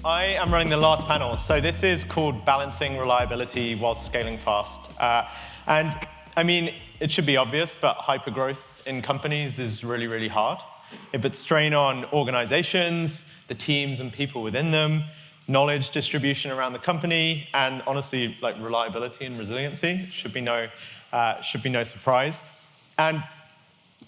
I am running the last panel. So this is called Balancing Reliability While Scaling Fast. And I mean, it should be obvious, but hypergrowth in companies is really, really hard. It puts strain on organizations, the teams and people within them, knowledge distribution around the company, and honestly, like reliability and resiliency should be no surprise. And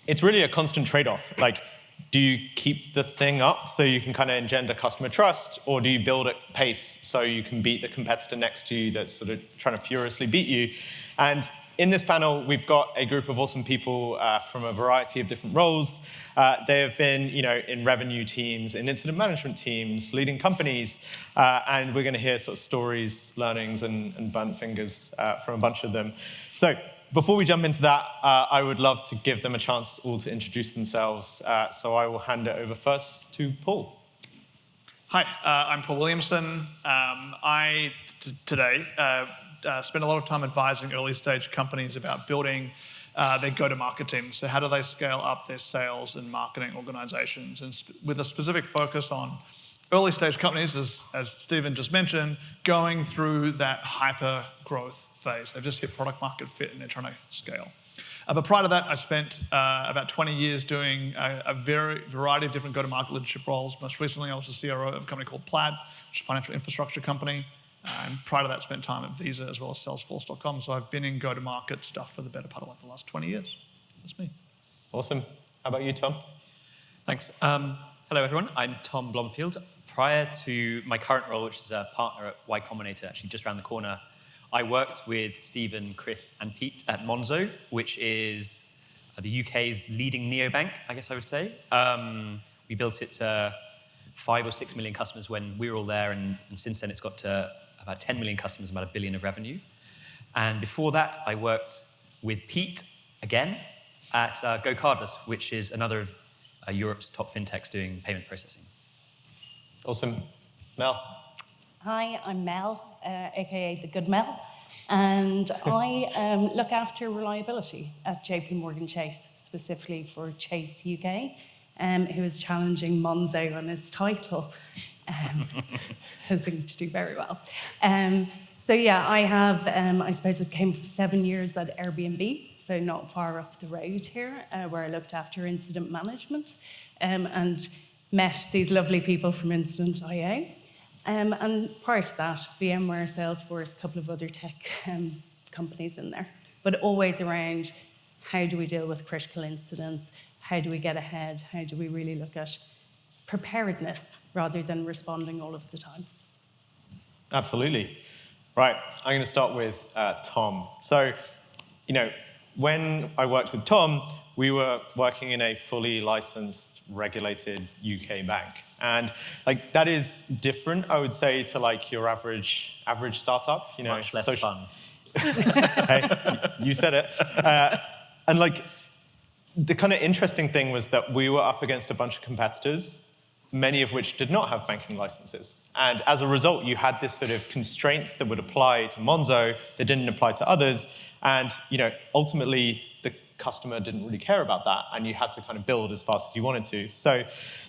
it's really a constant trade-off. Like, do you keep the thing up so you can kind of engender customer trust, or do you build at pace so you can beat the competitor next to you that's sort of trying to furiously beat you? And in this panel, we've got a group of awesome people from a variety of different roles. They have been, in revenue teams, in incident management teams, leading companies, and we're going to hear sort of stories, learnings, and burnt fingers from a bunch of them. So before we jump into that, I would love to give them a chance all to introduce themselves. So I will hand it over first to Paul. Hi, I'm Paul Williamson. I today spend a lot of time advising early-stage companies about building their go-to-market teams. So how do they scale up their sales and marketing organizations? And with a specific focus on early-stage companies, as Stephen just mentioned, going through that hyper-growth phase. They've just hit product-market fit and they're trying to scale. But prior to that, I spent about 20 years doing a variety of different go-to-market leadership roles. Most recently, I was the CRO of a company called Plaid, which is a financial infrastructure company. And prior to that, spent time at Visa as well as Salesforce.com. So I've been in go-to-market stuff for the better part of like the last 20 years. That's me. Awesome. How about you, Tom? Thanks. Hello, everyone. I'm Tom Blomfield. Prior to my current role, which is a partner at Y Combinator, actually just around the corner, I worked with Stephen, Chris, and Pete at Monzo, which is the UK's leading neobank, I guess I would say. We built it to 5 or 6 million customers when we were all there, and since then it's got to about 10 million customers, about $1 billion of revenue. And before that, I worked with Pete, again, at GoCardless, which is another of Europe's top fintechs doing payment processing. Awesome. Mel? Hi, I'm Mel, aka the Good Mel, and I look after reliability at JPMorgan Chase, specifically for Chase UK, who is challenging Monzo on its title, hoping to do very well. So yeah, I have, I suppose it came from 7 years at Airbnb, so not far up the road here, where I looked after incident management, and met these lovely people from Incident.io. And prior to that, VMware, Salesforce, a couple of other tech companies in there. But always around how do we deal with critical incidents? How do we get ahead? How do we really look at preparedness rather than responding all of the time? Absolutely. Right, I'm going to start with Tom. So, when I worked with Tom, we were working in a fully licensed, regulated UK bank. And that is different, I would say, to your average startup. Much less fun. Hey, you said it. And the kind of interesting thing was that we were up against a bunch of competitors, many of which did not have banking licenses. And as a result, you had this sort of constraints that would apply to Monzo that didn't apply to others. And ultimately, the customer didn't really care about that, and you had to kind of build as fast as you wanted to. So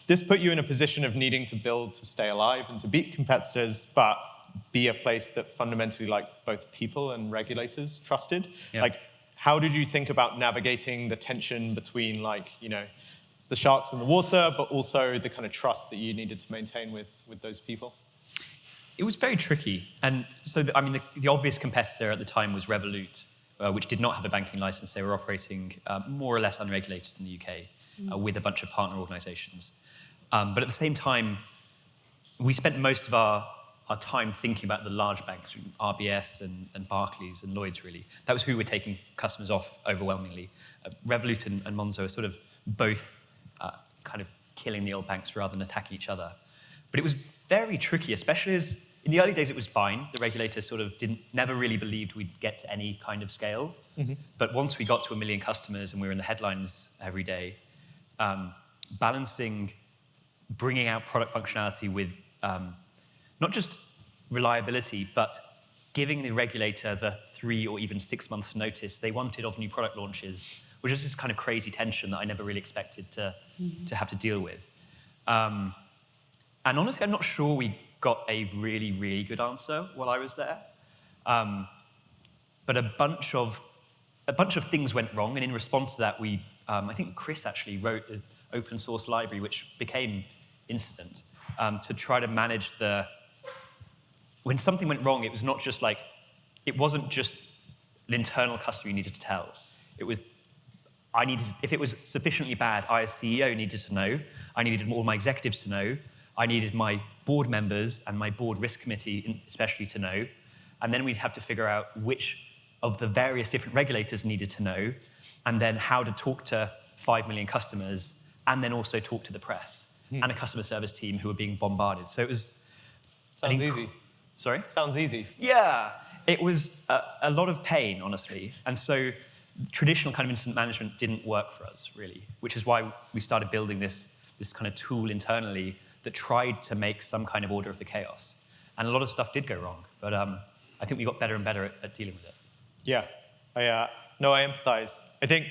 this put you in a position of needing to build to stay alive and to beat competitors, but be a place that fundamentally both people and regulators trusted. Yeah. How did you think about navigating the tension between the sharks in the water, but also the kind of trust that you needed to maintain with those people? It was very tricky. And so, the obvious competitor at the time was Revolut, which did not have a banking license. They were operating more or less unregulated in the UK with a bunch of partner organizations. But at the same time, we spent most of our time thinking about the large banks, RBS and Barclays and Lloyds, really. That was who were taking customers off overwhelmingly. Revolut and Monzo are sort of both kind of killing the old banks rather than attacking each other. But it was very tricky, especially as in the early days it was fine. The regulators sort of never really believed we'd get to any kind of scale. Mm-hmm. But once we got to 1 million customers and we were in the headlines every day, balancing bringing out product functionality with not just reliability, but giving the regulator the 3 or even 6 months notice they wanted of new product launches, which is this kind of crazy tension that I never really expected to have to deal with. And honestly, I'm not sure we got a really, really good answer while I was there. But a bunch of things went wrong, and in response to that, I think Chris actually wrote an open source library which became Incident to try to manage when something went wrong, it wasn't just an internal customer you needed to tell. If it was sufficiently bad, I as CEO needed to know. I needed all my executives to know. I needed my board members and my board risk committee especially to know. And then we'd have to figure out which of the various different regulators needed to know, and then how to talk to 5 million customers, and then also talk to the press and a customer service team who were being bombarded. So it was... Sounds easy. Sorry? Sounds easy. Yeah. It was a lot of pain, honestly. And so traditional kind of incident management didn't work for us, really, which is why we started building this kind of tool internally that tried to make some kind of order of the chaos. And a lot of stuff did go wrong, but I think we got better and better at dealing with it. Yeah, I empathize. I think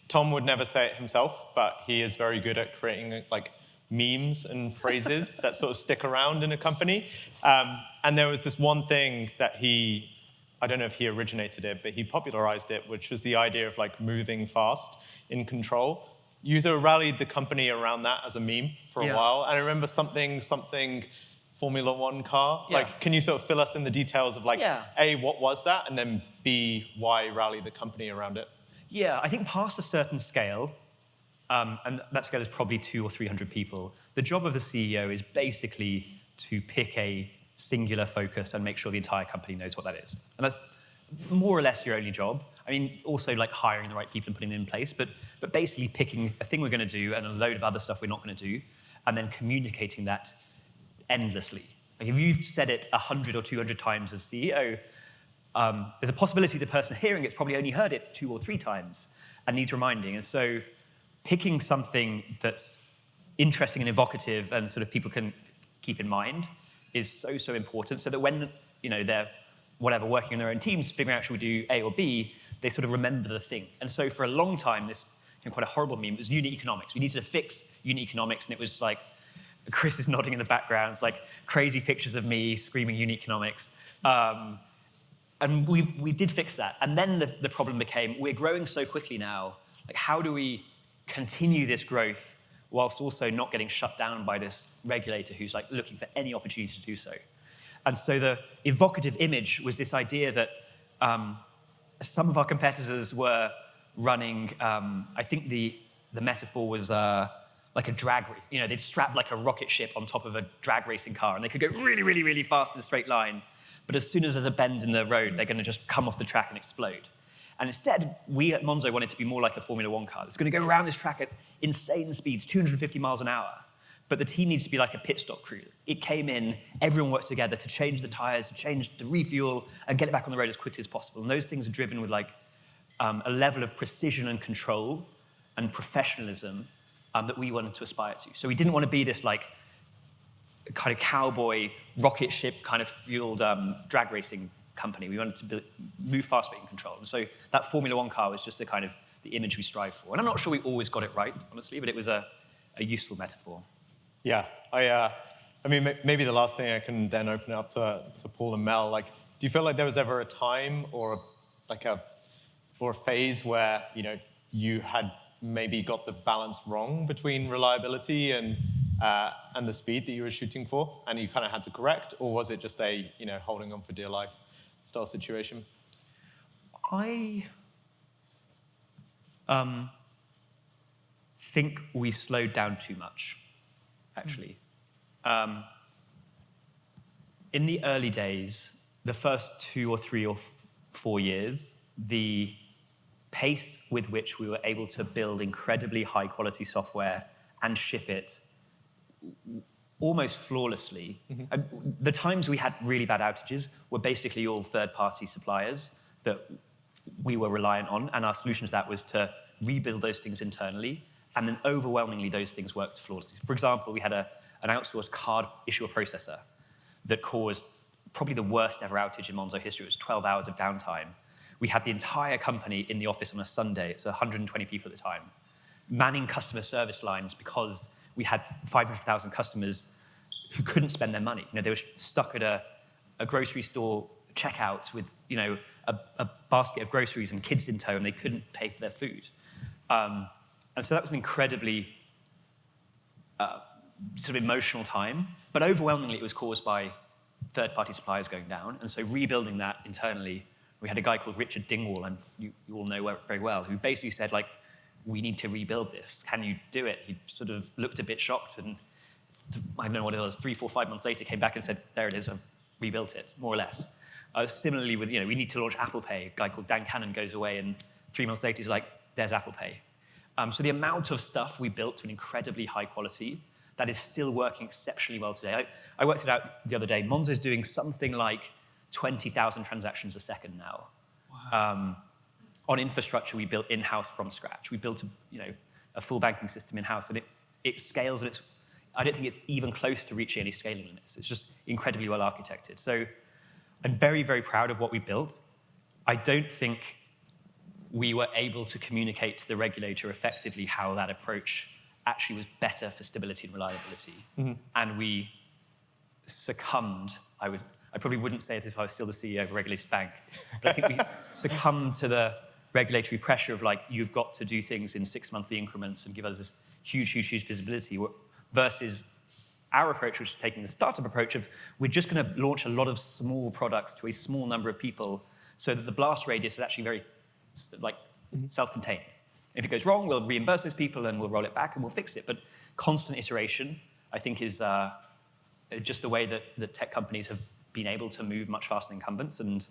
Tom would never say it himself, but he is very good at creating memes and phrases that sort of stick around in a company. And there was this one thing that I don't know if he originated it, but he popularized it, which was the idea of moving fast in control. You sort of rallied the company around that as a meme for a while. And I remember something Formula One car. Yeah. Can you sort of fill us in the details of A, what was that? And then B, why rally the company around it? Yeah, I think past a certain scale, and that scale is probably 200 or 300 people, the job of the CEO is basically to pick a singular focus and make sure the entire company knows what that is. And that's more or less your only job. I mean, also hiring the right people and putting them in place, but basically picking a thing we're going to do and a load of other stuff we're not going to do, and then communicating that endlessly. If you've said it 100 or 200 times as CEO, there's a possibility the person hearing it's probably only heard it 2 or 3 times and needs reminding. And so picking something that's interesting and evocative and sort of people can keep in mind is so important, so that when they're working in their own teams, figuring out should we do A or B, they sort of remember the thing. And so for a long time, this quite a horrible meme was unit economics. We needed to fix unit economics, and it was Chris is nodding in the background. It's crazy pictures of me screaming unit economics. And we did fix that. And then the problem became, we're growing so quickly now, how do we continue this growth whilst also not getting shut down by this regulator who's looking for any opportunity to do so? And so the evocative image was this idea that some of our competitors were running, I think the metaphor was like a drag race. They'd strap a rocket ship on top of a drag racing car, and they could go really, really, really fast in a straight line. But as soon as there's a bend in the road, they're going to just come off the track and explode. And instead, we at Monzo wanted to be more like a Formula One car. It's going to go around this track at insane speeds, 250 miles an hour. But the team needs to be like a pit stop crew. It came in, everyone works together to change the tires, to refuel, and get it back on the road as quickly as possible. And those things are driven with a level of precision and control and professionalism that we wanted to aspire to. So we didn't want to be this kind of cowboy rocket ship kind of fueled drag racing company. We wanted to move fast but in control. And so that Formula One car was just the kind of the image we strive for. And I'm not sure we always got it right, honestly, but it was a useful metaphor. Yeah, I mean, maybe the last thing I can then open it up to Paul and Mel. Do you feel like there was ever a time or a phase where you had maybe got the balance wrong between reliability and the speed that you were shooting for, and you kind of had to correct, or was it just a holding on for dear life style situation? I think we slowed down too much, actually. In the early days, the first 2 or 3 or 4 years, the pace with which we were able to build incredibly high-quality software and ship it almost flawlessly. Mm-hmm. The times we had really bad outages were basically all third-party suppliers that we were reliant on, and our solution to that was to rebuild those things internally, and then overwhelmingly those things worked flawlessly. For example, we had an outsourced card issuer processor that caused probably the worst ever outage in Monzo history. It was 12 hours of downtime. We had the entire company in the office on a Sunday, it's 120 people at the time, manning customer service lines because we had 500,000 customers who couldn't spend their money. They were stuck at a grocery store checkout with, a basket of groceries and kids in tow, and they couldn't pay for their food. And so that was an incredibly sort of emotional time, but overwhelmingly it was caused by third-party suppliers going down. And so rebuilding that internally, we had a guy called Richard Dingwall, and you all know very well, who basically said, we need to rebuild this. Can you do it? He sort of looked a bit shocked, and I don't know what it was, 3, 4, 5 months later, came back and said, there it is, I've rebuilt it, more or less. Similarly with, we need to launch Apple Pay. A guy called Dan Cannon goes away, and 3 months later, he's like, there's Apple Pay. So the amount of stuff we built to an incredibly high quality that is still working exceptionally well today. I worked it out the other day. Monzo's doing something like 20,000 transactions a second now. Wow. On infrastructure we built in-house from scratch. We built a full banking system in-house, and it scales, and I don't think it's even close to reaching any scaling limits. It's just incredibly well architected. So I'm very, very proud of what we built. I don't think we were able to communicate to the regulator effectively how that approach actually was better for stability and reliability. Mm-hmm. And we succumbed, I probably wouldn't say this if I was still the CEO of a regulated bank, but I think we succumbed to the regulatory pressure of you've got to do things in 6-monthly increments and give us this huge, huge, huge visibility, versus our approach, which is taking the startup approach of we're just going to launch a lot of small products to a small number of people so that the blast radius is actually very self-contained. If it goes wrong, we'll reimburse those people and we'll roll it back and we'll fix it. But constant iteration, I think, is just the way that tech companies have been able to move much faster than incumbents. And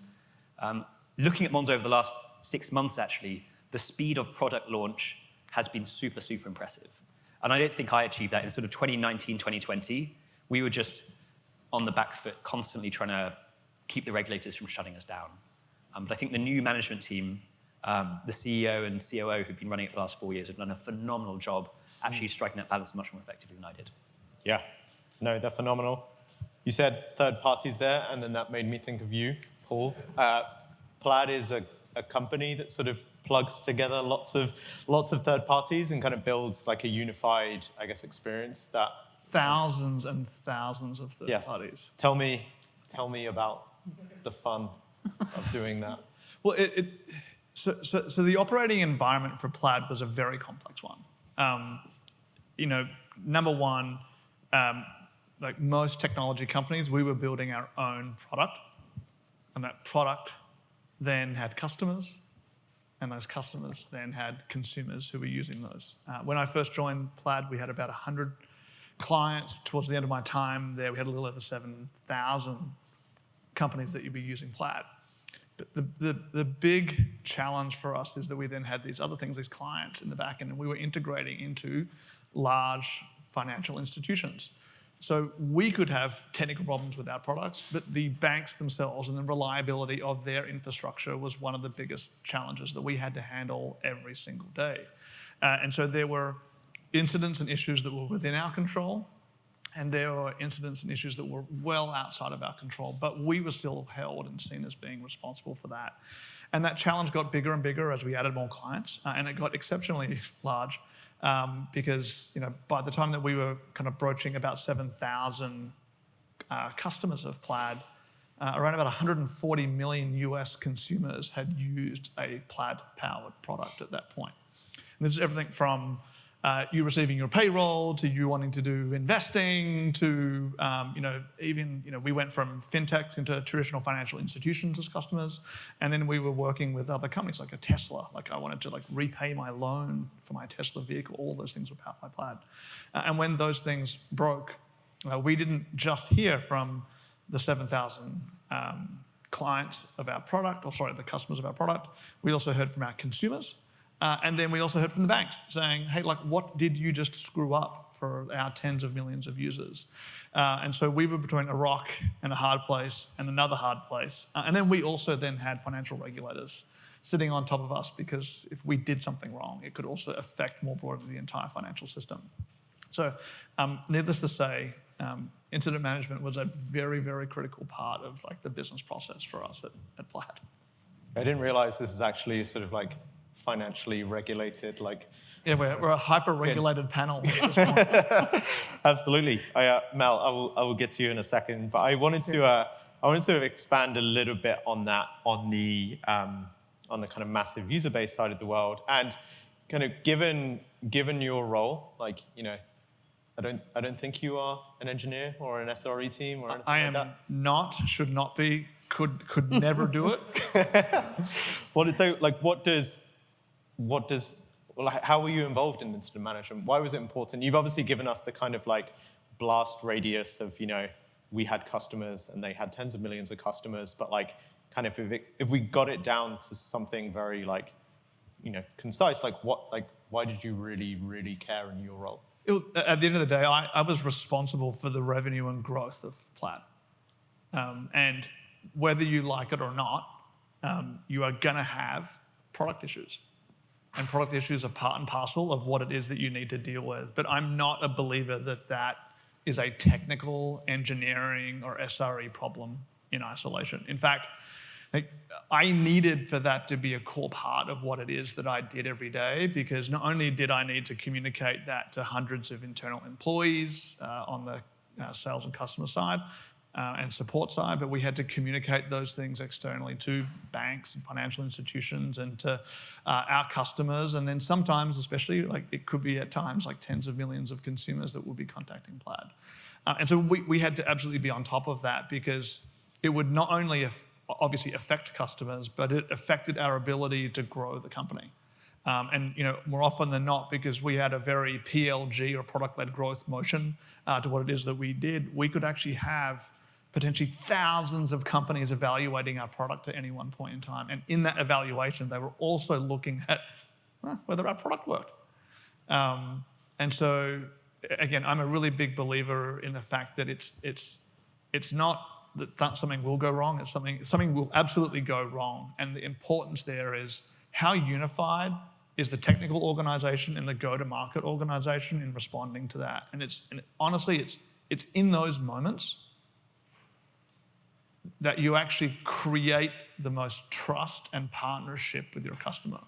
looking at Monzo over the last 6 months, actually, the speed of product launch has been super, super impressive. And I don't think I achieved that in sort of 2019, 2020. We were just on the back foot, constantly trying to keep the regulators from shutting us down. But I think the new management team, the CEO and COO who've been running it for the last 4 years have done a phenomenal job actually striking that balance much more effectively than I did. Yeah, no, they're phenomenal. You said third parties there, and then that made me think of you, Paul. Plaid is a company that sort of plugs together lots of third parties and kind of builds a unified, I guess, experience that... Thousands and thousands of third parties. Tell me about the fun of doing that. Well, So the operating environment for Plaid was a very complex one. Number one, like most technology companies, we were building our own product, and that product then had customers, and those customers then had consumers who were using those. When I first joined Plaid, we had about 100 clients. Towards the end of my time there, we had a little over 7,000 companies that you'd be using Plaid. But the big challenge for us is that we then had these other things, these clients in the back end, and we were integrating into large financial institutions. So we could have technical problems with our products, but the banks themselves and the reliability of their infrastructure was one of the biggest challenges that we had to handle every single day. And so there were incidents and issues that were within our control, and there were incidents and issues that were well outside of our control, but we were still held and seen as being responsible for that. And that challenge got bigger and bigger as we added more clients, and it got exceptionally large because by the time that we were kind of broaching about 7,000 customers of Plaid, around about 140 million US consumers had used a Plaid-powered product at that point. And this is everything from you receiving your payroll, to you wanting to do investing, to even we went from fintechs into traditional financial institutions as customers, and then we were working with other companies like a Tesla. Like I wanted to repay my loan for my Tesla vehicle. All those things were powered by Plaid. And when those things broke, we didn't just hear from the 7,000 clients of our product, the customers of our product. We also heard from our consumers. And then we also heard from the banks saying, hey, what did you just screw up for our tens of millions of users? And so we were between a rock and a hard place and another hard place. And then we also then had financial regulators sitting on top of us, because if we did something wrong, it could also affect more broadly the entire financial system. So needless to say, incident management was a very, very critical part of the business process for us at Plaid. I didn't realize this is actually sort of financially regulated, like. Yeah, we're a hyper-regulated panel at this point. Absolutely. Mel, I will get to you in a second, but I wanted to expand a little bit on that, on the kind of massive user base side of the world, and kind of given your role, like, you know, I don't think you are an engineer or an SRE team or anything I like that. am not, should not be, could never do it. How were you involved in incident management? Why was it important? You've obviously given us the kind of like blast radius of, you know, we had customers and they had tens of millions of customers, but like kind of if we got it down to something very like, you know, concise, like why did you really, really care in your role? At the end of the day, I was responsible for the revenue and growth of Plaid. And whether you like it or not, you are gonna have product issues. And product issues are part and parcel of what it is that you need to deal with. But I'm not a believer that that is a technical, engineering, or SRE problem in isolation. In fact, I needed for that to be a core part of what it is that I did every day, because not only did I need to communicate that to hundreds of internal employees on the sales and customer side, and support side, but we had to communicate those things externally to banks and financial institutions and to our customers. And then sometimes, especially, like it could be at times like tens of millions of consumers that would be contacting Plaid. And so we had to absolutely be on top of that, because it would not only obviously affect customers, but it affected our ability to grow the company. And you know, more often than not, because we had a very PLG or product-led growth motion to what it is that we did, we could actually have potentially thousands of companies evaluating our product at any one point in time. And in that evaluation, they were also looking at whether our product worked. And so, again, I'm a really big believer in the fact that it's not that something will go wrong, it's something will absolutely go wrong. And the importance there is how unified is the technical organization and the go-to-market organization in responding to that. And honestly, it's in those moments that you actually create the most trust and partnership with your customer.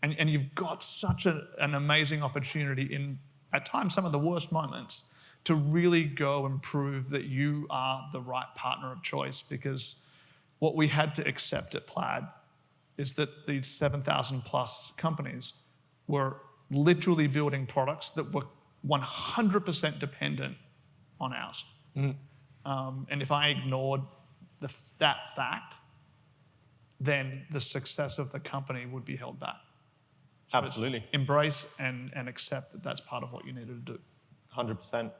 And you've got such an amazing opportunity in, at times, some of the worst moments to really go and prove that you are the right partner of choice, because what we had to accept at Plaid is that these 7,000 plus companies were literally building products that were 100% dependent on ours. And if I ignored that fact, then the success of the company would be held back. So Absolutely. Embrace and accept that that's part of what you needed to do. 100%.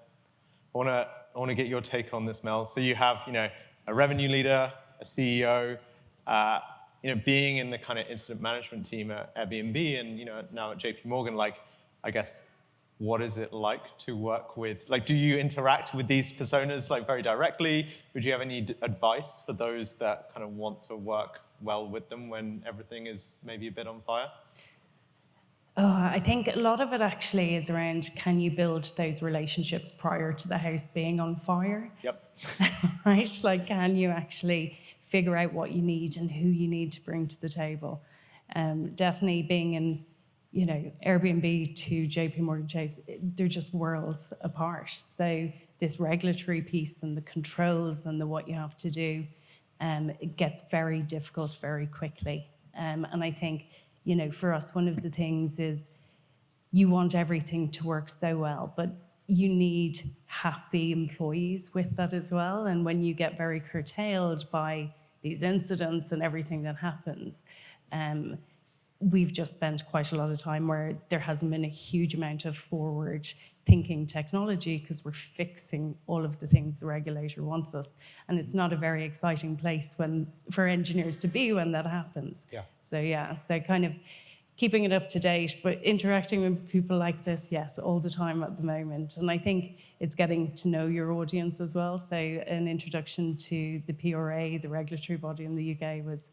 I want to get your take on this, Mel. So you have, you know, a revenue leader, a CEO, you know, being in the kind of incident management team at Airbnb and, you know, now at JPMorgan, like, I guess, what is it like to work with, like, do you interact with these personas like very directly? Would you have any advice for those that kind of want to work well with them when everything is maybe a bit on fire? I think a lot of it actually is around, can you build those relationships prior to the house being on fire? Yep. Right? Like, can you actually figure out what you need and who you need to bring to the table? Definitely being in, you know, Airbnb to JPMorgan Chase, they're just worlds apart. So this regulatory piece and the controls and the what you have to do, it gets very difficult very quickly. And I think, you know, for us, one of the things is you want everything to work so well, but you need happy employees with that as well. And when you get very curtailed by these incidents and everything that happens, we've just spent quite a lot of time where there hasn't been a huge amount of forward-thinking technology because we're fixing all of the things the regulator wants us. And it's not a very exciting place for engineers to be when that happens. Yeah. So kind of keeping it up to date, but interacting with people like this, yes, all the time at the moment. And I think it's getting to know your audience as well. So an introduction to the PRA, the regulatory body in the UK, was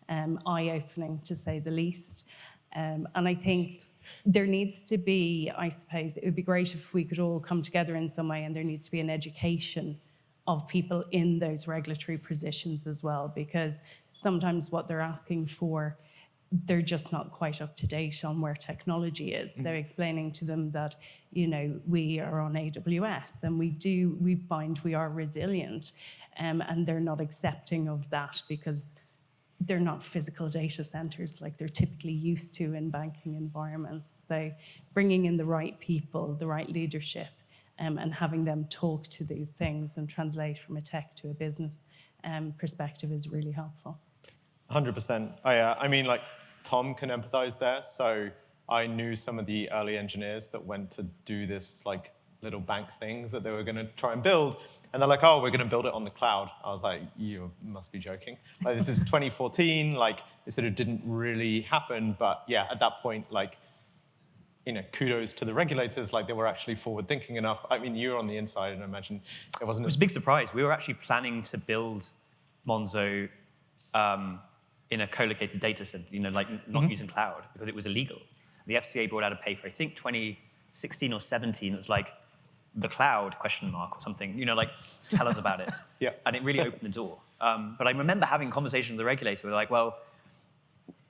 eye-opening, to say the least. And I think there needs to be, I suppose, it would be great if we could all come together in some way, and there needs to be an education of people in those regulatory positions as well, because sometimes what they're asking for they're just not quite up to date on where technology is. So explaining to them that, we are on AWS and we find we are resilient, and they're not accepting of that because they're not physical data centers like they're typically used to in banking environments. So bringing in the right people, the right leadership, and having them talk to these things and translate from a tech to a business perspective is really helpful. 100%. I mean, like, Tom can empathize there. So I knew some of the early engineers that went to do this, like, little bank thing that they were going to try and build. And they're like, oh, we're going to build it on the cloud. I was like, you must be joking. Like, this is 2014. Like, it sort of didn't really happen. But yeah, at that point, like, kudos to the regulators. Like, they were actually forward-thinking enough. I mean, you were on the inside, and I imagine it wasn't. It was a big surprise. We were actually planning to build Monzo in a co-located data center, like not using cloud because it was illegal. The FCA brought out a paper, I think 2016 or 17, it was like, the cloud, ? Or something, like, tell us about it. Yeah. And it really opened the door. But I remember having a conversation with the regulator. We're like, well,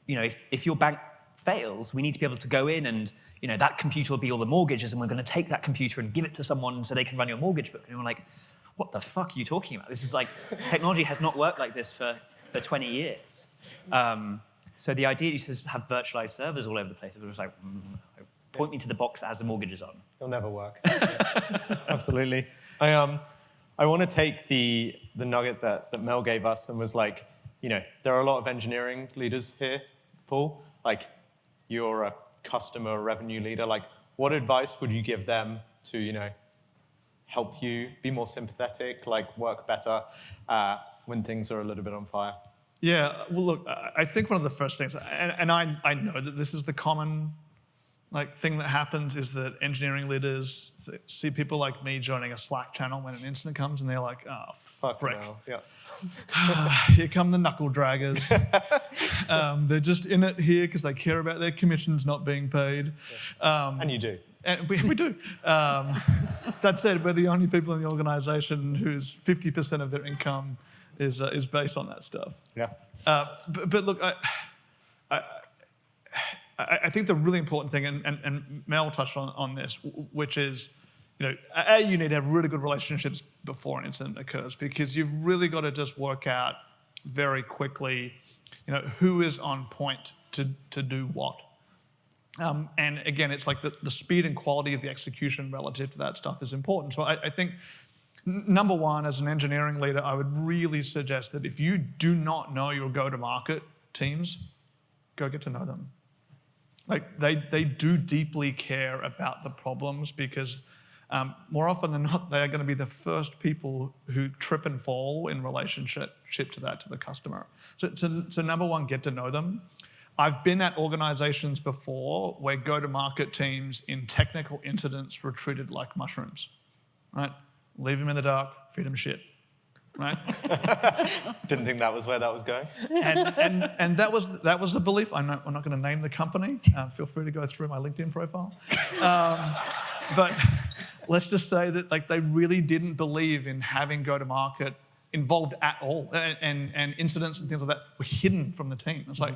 if your bank fails, we need to be able to go in and, that computer will be all the mortgages, and we're going to take that computer and give it to someone so they can run your mortgage book. And we're like, what the fuck are you talking about? This is like, technology has not worked like this for 20 years. So the idea is to have virtualized servers all over the place. It was like, point me to the box that has the mortgages on. It'll never work. Yeah, absolutely. I want to take the nugget that Mel gave us and was like, there are a lot of engineering leaders here, Paul. Like, you're a customer revenue leader. Like, what advice would you give them to, help you be more sympathetic, like work better when things are a little bit on fire? Yeah, well, look, I think one of the first things, and I know that this is the common thing that happens, is that engineering leaders see people like me joining a Slack channel when an incident comes, and they're like, oh, frick. No. Yeah. Here come the knuckle draggers. They're just in it here because they care about their commissions not being paid. Yeah. And you do. And we do. That said, we're the only people in the organisation whose 50% of their income is based on that stuff. Yeah. But look, I think the really important thing, and Mel touched on this, which is, you need to have really good relationships before an incident occurs, because you've really got to just work out very quickly, who is on point to do what. And again, it's like the speed and quality of the execution relative to that stuff is important. So I think, number one, as an engineering leader, I would really suggest that if you do not know your go-to-market teams, go get to know them. Like, they do deeply care about the problems, because more often than not, they are going to be the first people who trip and fall in relationship to the customer. So number one, get to know them. I've been at organizations before where go-to-market teams in technical incidents were treated like mushrooms, right? Leave them in the dark, feed them shit, right? Didn't think that was where that was going. And that was the belief. I'm not going to name the company. Feel free to go through my LinkedIn profile. But let's just say that they really didn't believe in having go-to-market involved at all, and incidents and things like that were hidden from the team. It's like,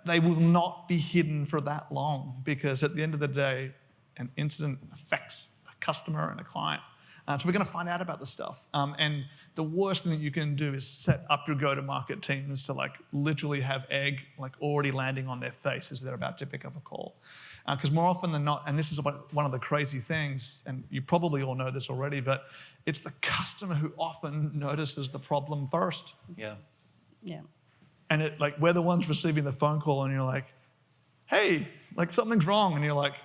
they will not be hidden for that long, because at the end of the day, an incident affects a customer and a client. So we're going to find out about this stuff. And the worst thing that you can do is set up your go-to-market teams to literally have egg already landing on their face as they're about to pick up a call. Because more often than not, and this is one of the crazy things, and you probably all know this already, but it's the customer who often notices the problem first. Yeah. Yeah. And we're the ones receiving the phone call, and you're like, hey, something's wrong. And you're like,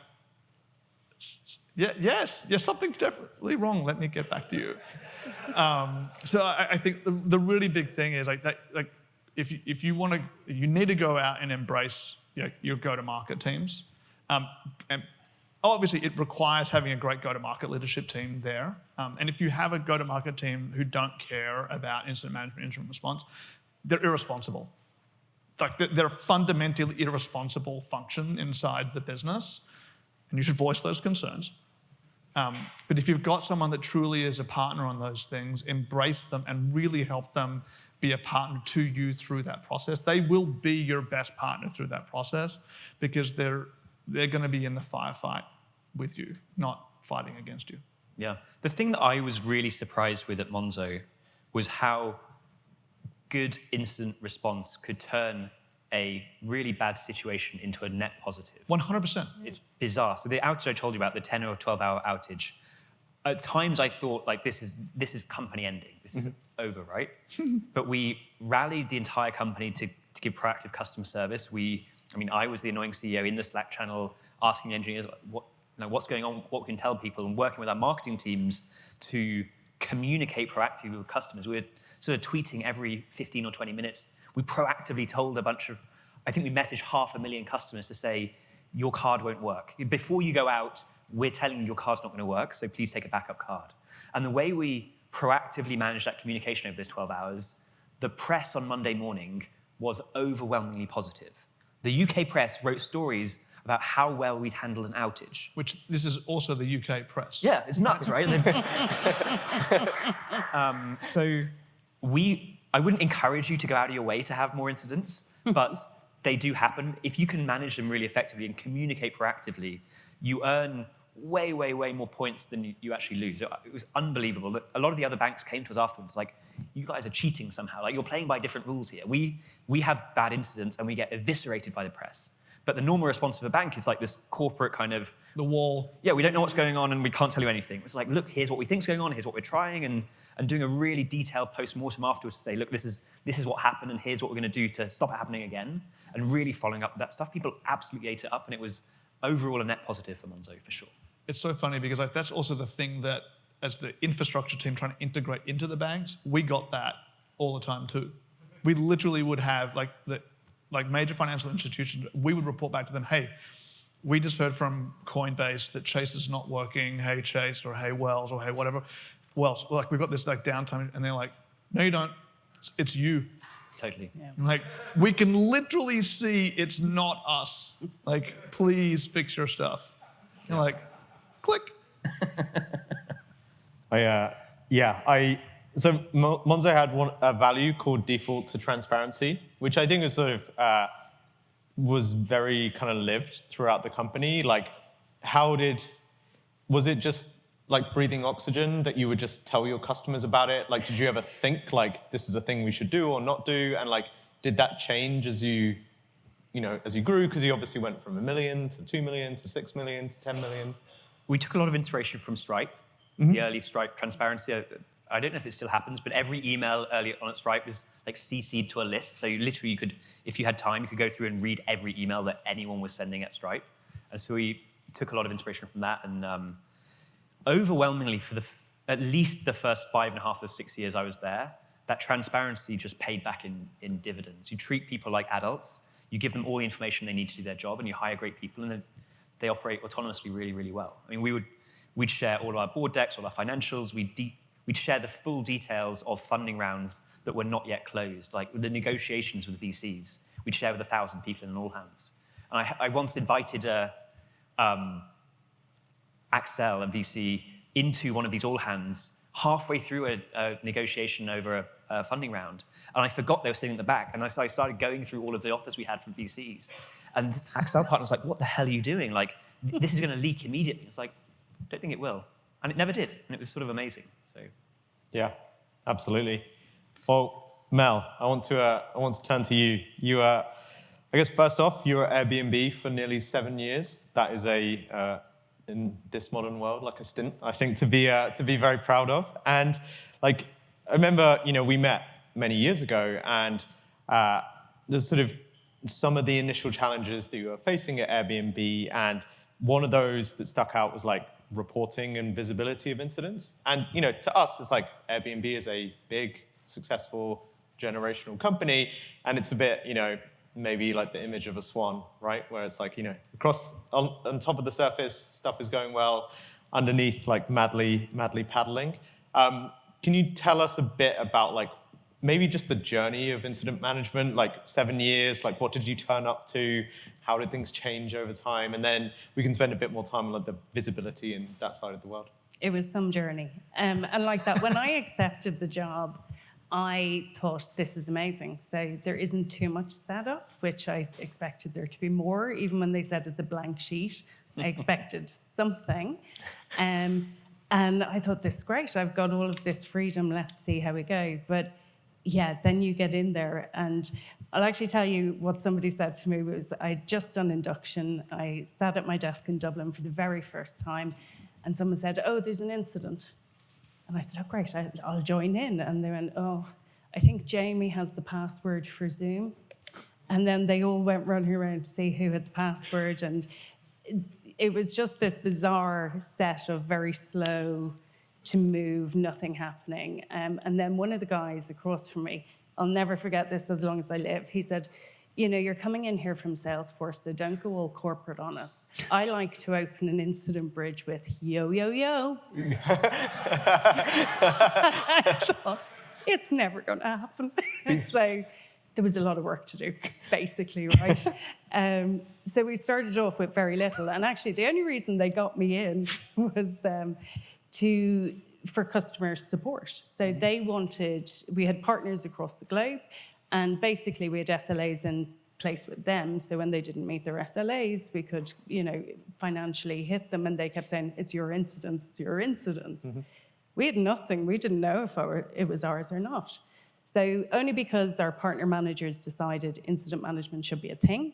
yes, something's definitely wrong. Let me get back to you. So I think the really big thing is if you want to, you need to go out and embrace your go-to-market teams. And obviously, it requires having a great go-to-market leadership team there. And if you have a go-to-market team who don't care about incident management, incident response, they're irresponsible. They're a fundamentally irresponsible function inside the business, and you should voice those concerns. But if you've got someone that truly is a partner on those things, embrace them and really help them be a partner to you through that process. They will be your best partner through that process because they're going to be in the firefight with you, not fighting against you. Yeah. The thing that I was really surprised with at Monzo was how good incident response could turn a really bad situation into a net positive. 100%. It's bizarre. So the outage I told you about, the 10 or 12-hour outage, at times I thought, like, this is company ending. This is over, right? But we rallied the entire company to give proactive customer service. I was the annoying CEO in the Slack channel asking the engineers what's going on, what we can tell people, and working with our marketing teams to communicate proactively with customers. We were sort of tweeting every 15 or 20 minutes. We proactively told I think we messaged 500,000 customers to say, your card won't work. Before you go out, we're telling you your card's not going to work, so please take a backup card. And the way we proactively managed that communication over those 12 hours, the press on Monday morning was overwhelmingly positive. The UK press wrote stories about how well we'd handled an outage. Which this is also the UK press. Yeah, it's nuts, right? I wouldn't encourage you to go out of your way to have more incidents, but they do happen. If you can manage them really effectively and communicate proactively, you earn way, way, way more points than you actually lose. It was unbelievable. A lot of the other banks came to us afterwards like, you guys are cheating somehow. Like, you're playing by different rules here. We have bad incidents and we get eviscerated by the press. But the normal response of a bank is like this corporate kind of... The wall. Yeah, we don't know what's going on and we can't tell you anything. It's like, look, here's what we think's going on, here's what we're trying, and doing a really detailed post-mortem afterwards to say, look, this is what happened and here's what we're going to do to stop it happening again, and really following up with that stuff. People absolutely ate it up, and it was overall a net positive for Monzo, for sure. It's so funny because that's also the thing that, as the infrastructure team trying to integrate into the banks, we got that all the time too. We literally would have major financial institutions, we would report back to them, hey, we just heard from Coinbase that Chase is not working, hey Chase, or hey Wells, or hey whatever. Wells, like, we've got this downtime, and they're like, no you don't, it's you. Totally. Yeah. Like, we can literally see it's not us. Like, please fix your stuff. Yeah. You're like, click. So Monzo had a value called default to transparency, which I think is was very kind of lived throughout the company. Like, was it just like breathing oxygen that you would just tell your customers about it? Like, did you ever think like this is a thing we should do or not do? And like, did that change as you grew? Because you obviously went from 1 million to 2 million to 6 million to 10 million. We took a lot of inspiration from Stripe, the early Stripe transparency. I don't know if it still happens, but every email early on at Stripe was like CC'd to a list. So you could, if you had time, you could go through and read every email that anyone was sending at Stripe. And so we took a lot of inspiration from that. And overwhelmingly, for at least the first 5.5 or 6 years I was there, that transparency just paid back in dividends. You treat people like adults. You give them all the information they need to do their job, and you hire great people, and then they operate autonomously really, really well. I mean, we'd share all of our board decks, all our financials. We'd share the full details of funding rounds that were not yet closed, like the negotiations with VCs. We'd share with 1,000 people in all hands. And I once invited Axel, a VC, into one of these all hands halfway through a negotiation over a funding round. And I forgot they were sitting at the back. And I started going through all of the offers we had from VCs. And this Axel partner was like, what the hell are you doing? Like, this is going to leak immediately. It's like, I don't think it will. And it never did. And it was sort of amazing. So, yeah, absolutely. Well, Mel, I want to turn to you. You, I guess first off, you were at Airbnb for nearly 7 years. That is in this modern world, like a stint, I think, to be very proud of. And like, I remember, we met many years ago, and there's sort of some of the initial challenges that you were facing at Airbnb, and one of those that stuck out was like reporting and visibility of incidents. And to us, it's like Airbnb is a big, successful, generational company, and it's a bit, maybe like the image of a swan, right? Where it's like, across on top of the surface, stuff is going well, underneath, like madly paddling. Can you tell us a bit about like maybe just the journey of incident management, like 7 years, like what did you turn up to? How did things change over time? And then we can spend a bit more time on like, the visibility in that side of the world. It was some journey. And like that, when I accepted the job, I thought, this is amazing. So there isn't too much setup, which I expected there to be more. Even when they said it's a blank sheet, I expected something. And I thought, this is great. I've got all of this freedom. Let's see how we go. But yeah, then you get in there. And I'll actually tell you what somebody said to me was, I'd just done induction. I sat at my desk in Dublin for the very first time. And someone said, oh, there's an incident. And I said, oh, great, I'll join in. And they went, oh, I think Jamie has the password for Zoom. And then they all went running around to see who had the password. And it was just this bizarre set of very slow to move, nothing happening. And then one of the guys across from me, I'll never forget this as long as I live, he said, you know, you're coming in here from Salesforce, so don't go all corporate on us. I like to open an incident bridge with yo, yo, yo. I thought, it's never going to happen. So there was a lot of work to do, basically, right? So we started off with very little. And actually, the only reason they got me in was for customer support. So they wanted, we had partners across the globe, and basically we had SLAs in place with them. So when they didn't meet their SLAs, we could, you know, financially hit them, and they kept saying, it's your incidents, it's your incidents. Mm-hmm. We had nothing. We didn't know if it was ours or not. So only because our partner managers decided incident management should be a thing,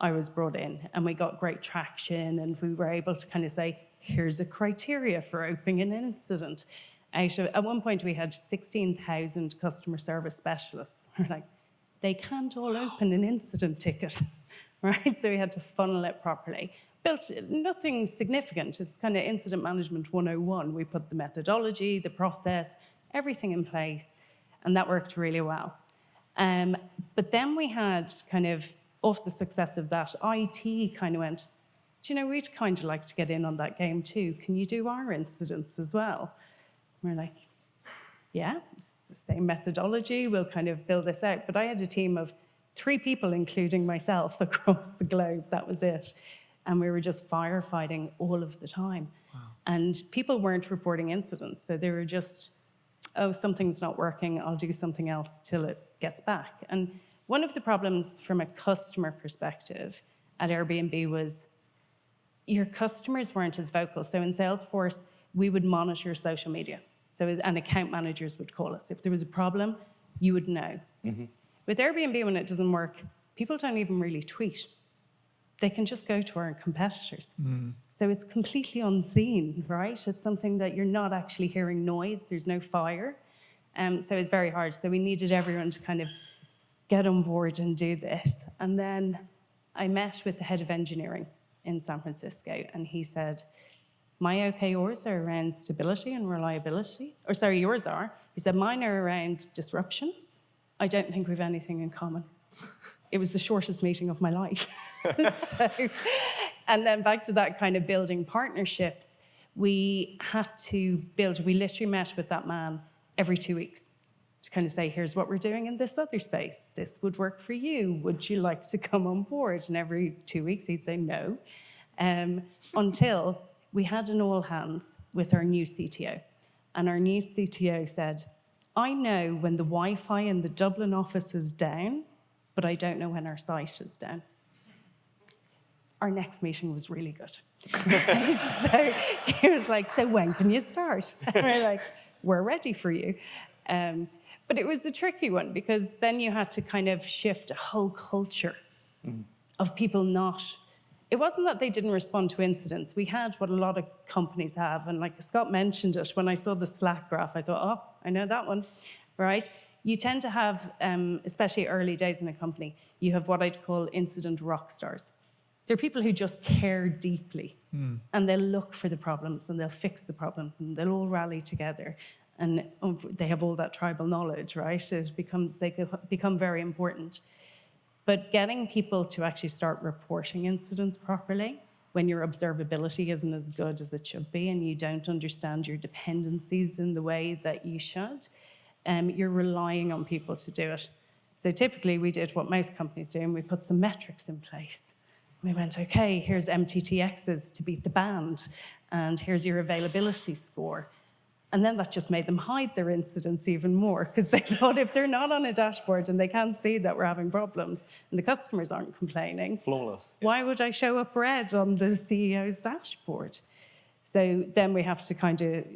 I was brought in, and we got great traction, and we were able to kind of say, here's a criteria for opening an incident. At one point, we had 16,000 customer service specialists. We're like, they can't all open an incident ticket, right? So we had to funnel it properly. Built nothing significant. It's kind of incident management 101. We put the methodology, the process, everything in place, and that worked really well. But then we had kind of, off the success of that, IT kind of went, do you know, we'd kind of like to get in on that game too. Can you do our incidents as well? And we're like, yeah, it's the same methodology. We'll kind of build this out. But I had a team of 3 people, including myself, across the globe. That was it. And we were just firefighting all of the time. Wow. And people weren't reporting incidents. So they were just, oh, something's not working. I'll do something else till it gets back. And one of the problems from a customer perspective at Airbnb was your customers weren't as vocal. So in Salesforce, we would monitor social media. So, and account managers would call us. If there was a problem, you would know. Mm-hmm. With Airbnb, when it doesn't work, people don't even really tweet. They can just go to our competitors. Mm. So it's completely unseen, right? It's something that you're not actually hearing noise. There's no fire. So it's very hard. So we needed everyone to kind of get on board and do this. And then I met with the head of engineering in San Francisco, and he said, my OKRs are around stability and reliability. Or sorry, yours are. He said, mine are around disruption. I don't think we've anything in common. It was the shortest meeting of my life. And then back to that kind of building partnerships, we literally met with that man every 2 weeks to kind of say, here's what we're doing in this other space. This would work for you. Would you like to come on board? And every 2 weeks he'd say no. Until we had an all hands with our new CTO. And our new CTO said, I know when the Wi-Fi in the Dublin office is down, but I don't know when our site is down. Our next meeting was really good. So he was like, so when can you start? And we're like, we're ready for you. But it was a tricky one, because then you had to kind of shift a whole culture of people not... It wasn't that they didn't respond to incidents. We had what a lot of companies have, and like Scott mentioned it, when I saw the Slack graph, I thought, oh, I know that one, right? You tend to have, especially early days in a company, you have what I'd call incident rock stars. They're people who just care deeply, and they'll look for the problems, and they'll fix the problems, and they'll all rally together, and they have all that tribal knowledge, right? They become very important. But getting people to actually start reporting incidents properly when your observability isn't as good as it should be, and you don't understand your dependencies in the way that you should, you're relying on people to do it. So typically we did what most companies do, and we put some metrics in place. We went, okay, here's MTTXs to beat the band, and here's your availability score. And then that just made them hide their incidents even more, because they thought if they're not on a dashboard and they can't see that we're having problems and the customers aren't complaining, flawless. Why would I show up red on the CEO's dashboard? So then we have to kind of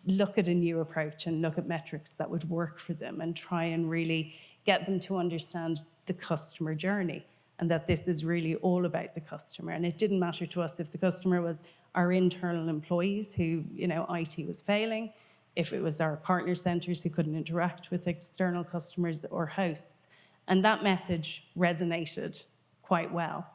look at a new approach and look at metrics that would work for them and try and really get them to understand the customer journey and that this is really all about the customer. And it didn't matter to us if the customer was our internal employees who, IT was failing, if it was our partner centers who couldn't interact with external customers or hosts. And that message resonated quite well.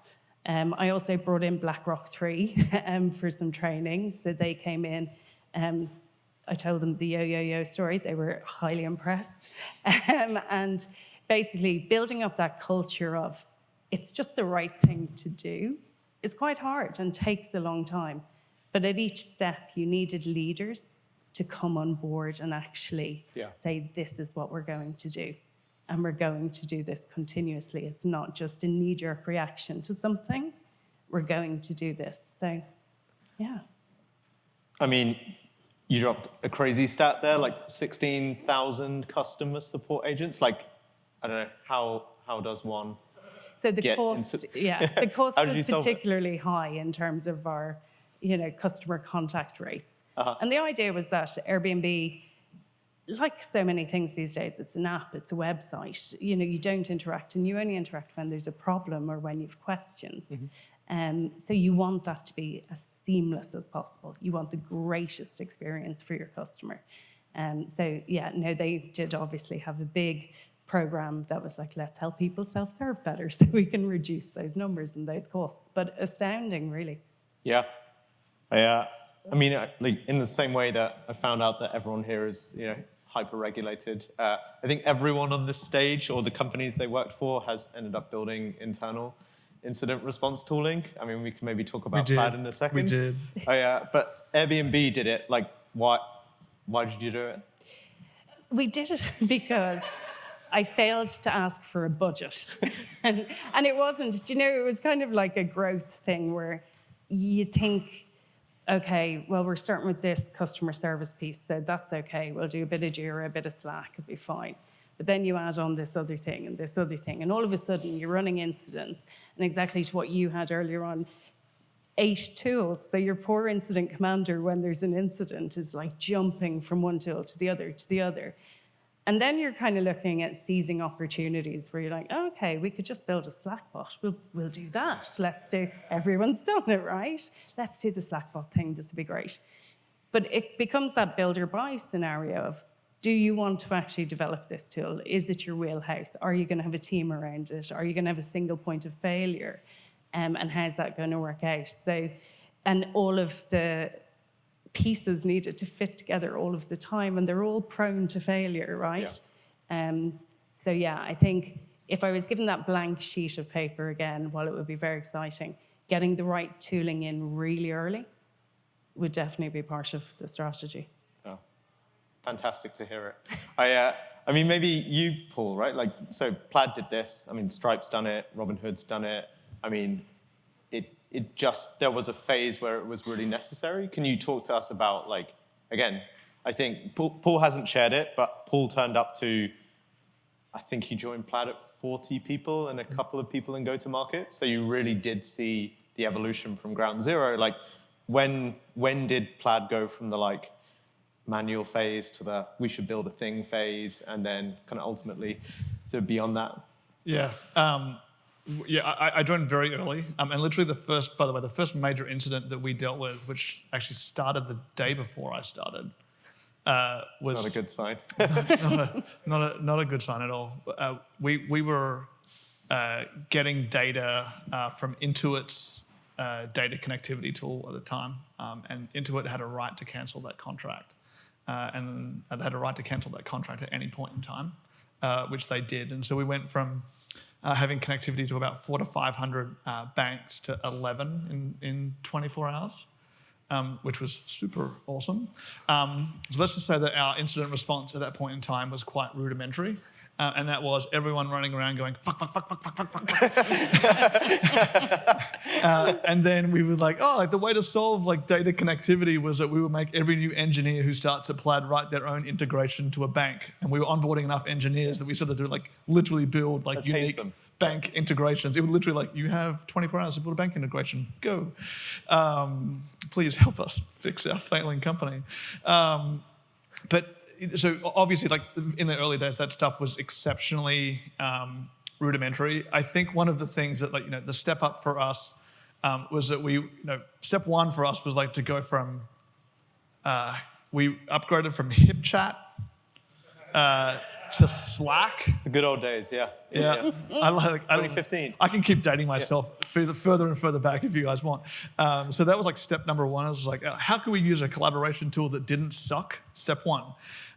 I also brought in BlackRock 3 for some training. So they came in. I told them the yo-yo-yo story. They were highly impressed. And basically building up that culture of it's just the right thing to do is quite hard and takes a long time. But at each step, you needed leaders to come on board and actually say, this is what we're going to do. And we're going to do this continuously. It's not just a knee-jerk reaction to something. We're going to do this. So, yeah. I mean, you dropped a crazy stat there, like 16,000 customer support agents. Like, I don't know, how does one So the get cost, into... the cost How did you was solve it? particularly high in terms of our, customer contact rates. And the idea was that Airbnb, like so many things these days, it's an app, it's a website. You don't interact, and you only interact when there's a problem or when you've questions. So you want that to be as seamless as possible. You want the greatest experience for your customer. They did obviously have a big program that was like, let's help people self-serve better so we can reduce those numbers and those costs. But astounding, really. Yeah. I mean, like in the same way that I found out that everyone here is, hyper-regulated, I think everyone on this stage or the companies they worked for has ended up building internal incident response tooling. I mean, we can maybe talk about Plaid in a second. We did. But Airbnb did it. Like, why did you do it? We did it because I failed to ask for a budget. and it wasn't, it was kind of like a growth thing where you think, okay, well, we're starting with this customer service piece, so that's okay. We'll do a bit of Jira, a bit of Slack, it'll be fine. But then you add on this other thing and this other thing, and all of a sudden you're running incidents, and exactly to what you had earlier on, 8 tools. So your poor incident commander, when there's an incident, is like jumping from one tool to the other to the other. And then you're kind of looking at seizing opportunities where you're like, oh, okay, we could just build a Slack bot. We'll do that. Everyone's done it, right? Let's do the Slack bot thing. This would be great. But it becomes that build or buy scenario of, do you want to actually develop this tool? Is it your wheelhouse? Are you going to have a team around it? Are you going to have a single point of failure? And how's that going to work out? So, and all of the pieces needed to fit together all of the time, and they're all prone to failure, right? Yeah. I think if I was given that blank sheet of paper again, while it would be very exciting, getting the right tooling in really early would definitely be part of the strategy. Oh, fantastic to hear it. I mean, maybe you, Paul, right? Like, so Plaid did this. I mean, Stripe's done it. Robinhood's done it. I mean, there was a phase where it was really necessary. Can you talk to us about, like, again, I think Paul hasn't shared it, but Paul turned up to, I think he joined Plaid at 40 people and a couple of people in go-to-market. So you really did see the evolution from ground zero. Like, when did Plaid go from the, like, manual phase to the we should build a thing phase, and then kind of ultimately so beyond that? Yeah. I joined very early, and literally the first major incident that we dealt with, which actually started the day before I started, was not a good sign. not a good sign at all. We were getting data from Intuit's data connectivity tool at the time, and Intuit had a right to cancel that contract, and they had a right to cancel that contract at any point in time, which they did, and so we went from having connectivity to about 400 to 500 banks to 11 in 24 hours, which was super awesome. So let's just say that our incident response at that point in time was quite rudimentary, and that was everyone running around going, fuck, fuck, fuck, fuck, fuck, fuck, fuck, fuck. And then we were like, the way to solve like data connectivity was that we would make every new engineer who starts at Plaid write their own integration to a bank. And we were onboarding enough engineers that we sort of do like literally build like unique bank integrations. It would literally like, you have 24 hours to build a bank integration, go. Please help us fix our failing company. But so obviously like in the early days, that stuff was exceptionally rudimentary. I think one of the things that like, the step up for us was that step one for us was like to go from, we upgraded from HipChat to Slack. It's the good old days, yeah. Yeah. 2015. I can keep dating myself further and further back if you guys want. So that was like step number one. I was like, how can we use a collaboration tool that didn't suck? Step one.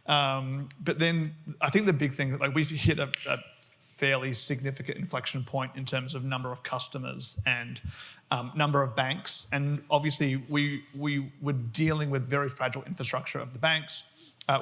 But then I think the big thing, like we hit a fairly significant inflection point in terms of number of customers and number of banks. And obviously we were dealing with very fragile infrastructure of the banks.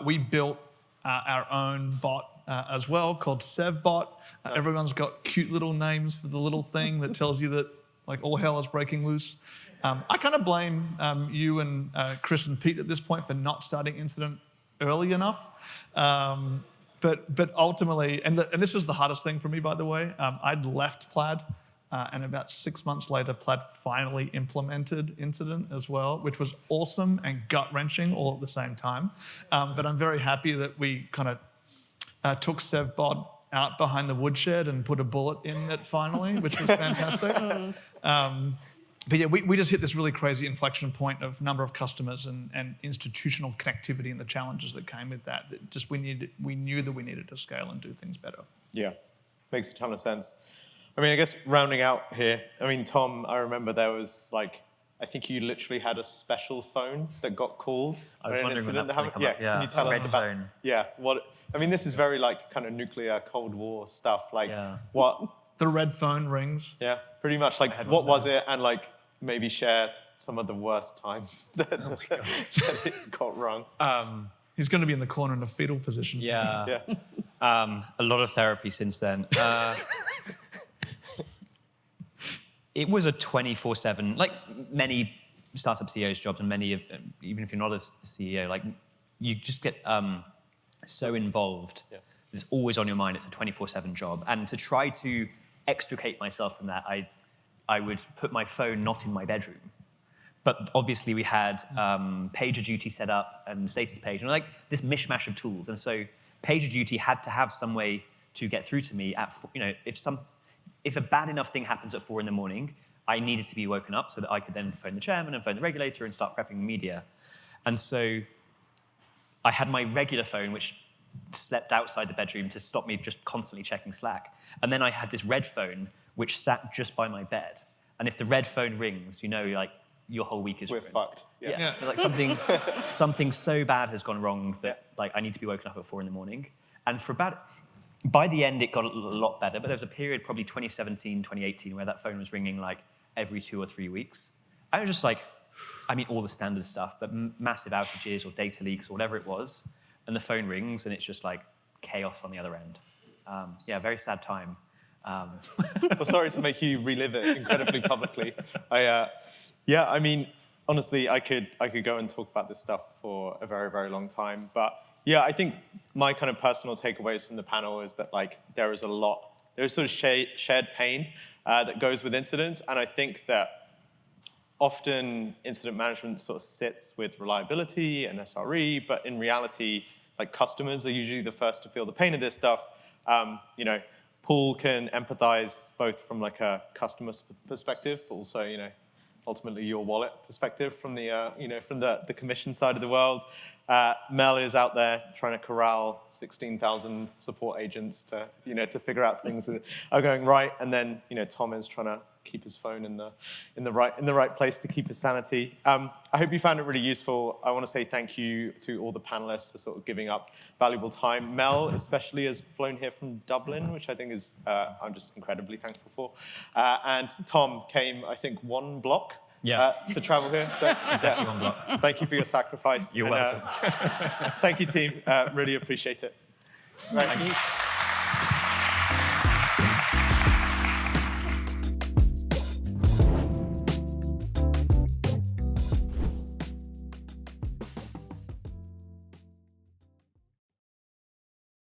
We built our own bot as well called SEV0. Everyone's got cute little names for the little thing that tells you that like all hell is breaking loose. I kind of blame you and Chris and Pete at this point for not starting incident early enough. But ultimately, and this was the hardest thing for me, by the way, I'd left Plaid, and about 6 months later, Plaid finally implemented Incident as well, which was awesome and gut-wrenching all at the same time. But I'm very happy that we kind of took SEV0 out behind the woodshed and put a bullet in it finally, which was fantastic. But yeah, we just hit this really crazy inflection point of number of customers and institutional connectivity and the challenges that came with that. That just we knew that we needed to scale and do things better. Yeah, makes a ton of sense. I mean, I guess rounding out here, I mean, Tom, I remember there was like, I think you literally had a special phone that got called. I was wondering when that happened. Yeah, can you tell us about? Phone. Yeah, what? I mean, this is very like kind of nuclear Cold War stuff. Like what? The red phone rings. Yeah, pretty much. Like, what was it? And like, maybe share some of the worst times that it got wrong. He's going to be in the corner in a fetal position. Yeah. A lot of therapy since then. It was a 24/7, like many startup CEOs' jobs, and many of, even if you're not a CEO, like you just get so involved. Yeah. It's always on your mind. It's a 24/7 job, and to try to extricate myself from that, I would put my phone not in my bedroom. But obviously we had PagerDuty set up and status page, and like this mishmash of tools. And so PagerDuty had to have some way to get through to me at, if a bad enough thing happens at 4 a.m, I needed to be woken up so that I could then phone the chairman and phone the regulator and start prepping media. And so I had my regular phone, which slept outside the bedroom to stop me just constantly checking Slack. And then I had this red phone, which sat just by my bed. And if the red phone rings, like your whole week is ruined. We're fucked. Yeah. Like something so bad has gone wrong that like I need to be woken up at 4 a.m. And by the end, it got a lot better, but there was a period, probably 2017, 2018, where that phone was ringing like every 2 or 3 weeks. I was just like, all the standard stuff, but massive outages or data leaks or whatever it was, and the phone rings and it's just like chaos on the other end. Very sad time. Well, sorry to make you relive it incredibly publicly. Honestly, I could go and talk about this stuff for a very, very long time, but yeah, I think my kind of personal takeaways from the panel is that like there is sort of shared pain that goes with incidents, and I think that often incident management sort of sits with reliability and SRE, but in reality, like customers are usually the first to feel the pain of this stuff. Paul can empathize both from like a customer perspective, but also ultimately your wallet perspective from the from the commission side of the world. Mel is out there trying to corral 16,000 support agents to figure out things that are going right, and then Tom is trying to keep his phone in the right place to keep his sanity. I hope you found it really useful. I want to say thank you to all the panelists for sort of giving up valuable time. Mel especially has flown here from Dublin, which I think is I'm just incredibly thankful for. And Tom came, I think, 1 block. To travel here. So, exactly 1 block. Thank you for your sacrifice. You're welcome. Thank you, team. Really appreciate it. Right. Thank you.